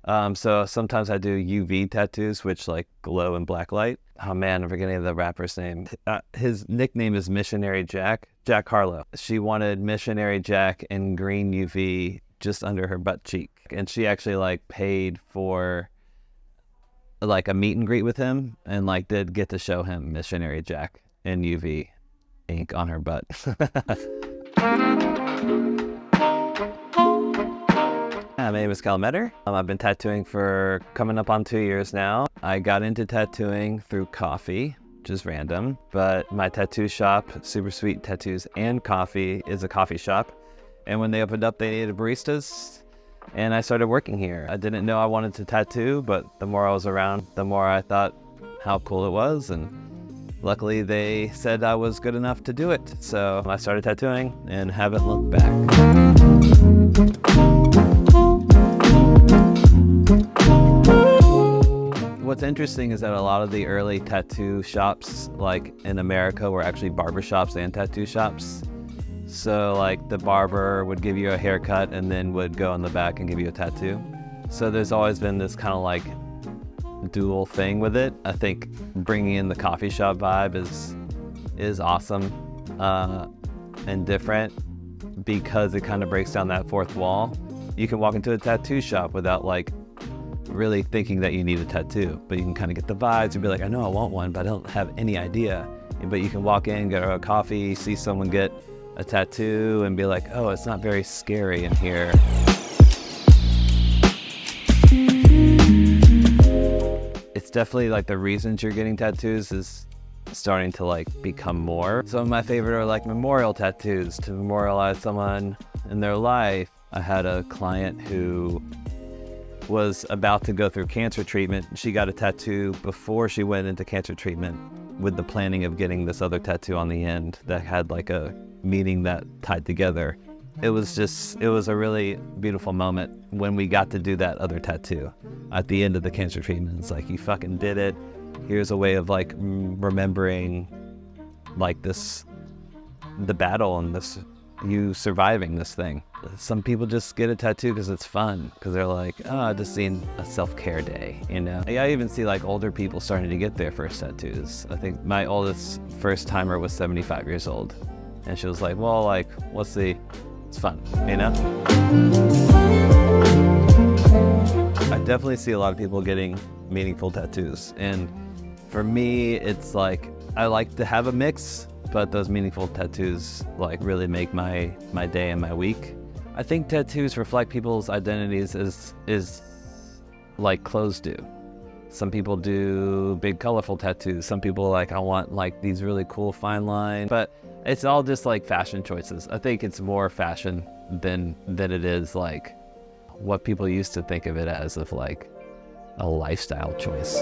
So sometimes I do UV tattoos, which like glow in black light. Oh man, I'm forgetting the rapper's name. His nickname is Missionary Jack, Jack Harlow. She wanted Missionary Jack in green UV just under her butt cheek. And she actually like paid for like a meet and greet with him and like did get to show him Missionary Jack in UV ink on her butt. My name is Kellen. I've been tattooing for coming up on 2 years now. I got into tattooing through coffee, just random, but my tattoo shop, Supersweet Tattoos and Coffee, is a coffee shop. And when they opened up, they needed baristas, and I started working here. I didn't know I wanted to tattoo, but the more I was around, the more I thought how cool it was, and luckily they said I was good enough to do it. So I started tattooing and haven't looked back. What's interesting is that a lot of the early tattoo shops, like in America, were actually barber shops and tattoo shops. So like the barber would give you a haircut and then would go in the back and give you a tattoo. So there's always been this kind of like dual thing with it. I think bringing in the coffee shop vibe is awesome and different because it kind of breaks down that fourth wall. You can walk into a tattoo shop without like really thinking that you need a tattoo, but you can kind of get the vibes and be like, I know I want one, but I don't have any idea. But you can walk in, get a coffee, see someone get a tattoo and be like, oh, it's not very scary in here. It's definitely like the reasons you're getting tattoos is starting to like become more. Some of my favorite are like memorial tattoos to memorialize someone in their life. I had a client who was about to go through cancer treatment. She got a tattoo before she went into cancer treatment with the planning of getting this other tattoo on the end that had like a meaning that tied together. It was a really beautiful moment when we got to do that other tattoo at the end of the cancer treatment. It's like, you fucking did it. Here's a way of like remembering like the battle and you surviving this thing. Some people just get a tattoo because it's fun, because they're like, oh, just seeing a self-care day, you know? I even see like older people starting to get their first tattoos. I think my oldest first timer was 75 years old. And she was like, well, like, let's see, it's fun, you know? I definitely see a lot of people getting meaningful tattoos. And for me, it's like, I like to have a mix, but those meaningful tattoos like really make my day and my week. I think tattoos reflect people's identities is like clothes do. Some people do big colorful tattoos. Some people like, I want like these really cool fine lines, but it's all just like fashion choices. I think it's more fashion than it is like what people used to think of it as of like a lifestyle choice.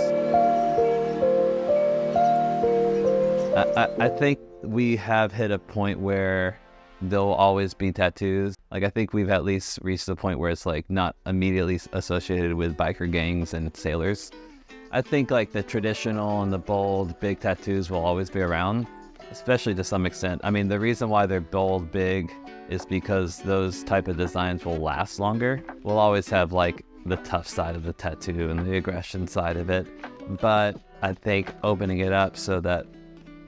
I think we have hit a point where there'll always be tattoos. Like I think we've at least reached the point where it's like not immediately associated with biker gangs and sailors. I think like the traditional and the bold big tattoos will always be around, especially to some extent. I mean, the reason why they're bold, big is because those type of designs will last longer. We'll always have like the tough side of the tattoo and the aggression side of it. But I think opening it up so that,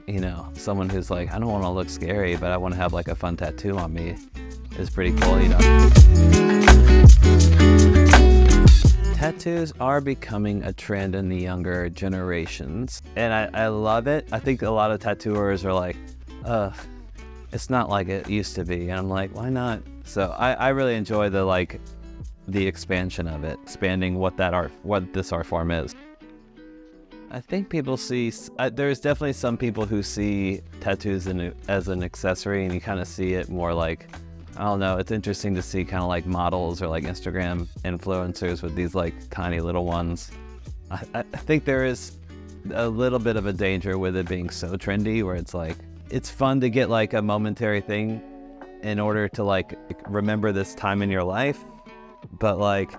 you know, someone who's like, I don't want to look scary, but I want to have like a fun tattoo on me is pretty cool, you know. Tattoos are becoming a trend in the younger generations, and I love it. I think a lot of tattooers are like, it's not like it used to be, and I'm like, why not? So I really enjoy the expansion of it, expanding what this art form is. I think people see, there's definitely some people who see tattoos as an accessory, and you kind of see it more like, I don't know, it's interesting to see kind of like models or like Instagram influencers with these like tiny little ones. I think there is a little bit of a danger with it being so trendy where it's like, it's fun to get like a momentary thing in order to like remember this time in your life, but like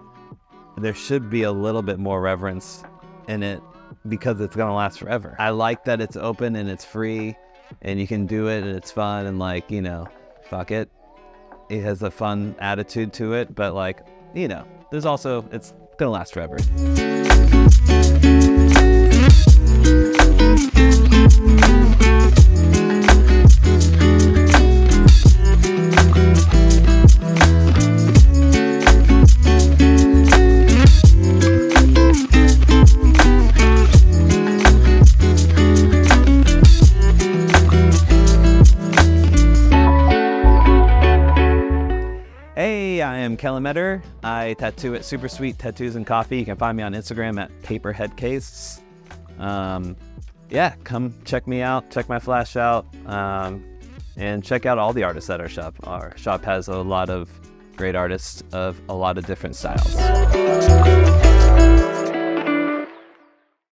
there should be a little bit more reverence in it because it's gonna last forever. I like that it's open and it's free and you can do it and it's fun and like, you know, fuck it. It has a fun attitude to it, but like, you know, it's gonna last forever. Hey, I am Kellen. I tattoo at Supersweet Tattoos and Coffee. You can find me on Instagram at paperheadcase. Yeah, come check me out, check my flash out, and check out all the artists at our shop. Our shop has a lot of great artists of a lot of different styles.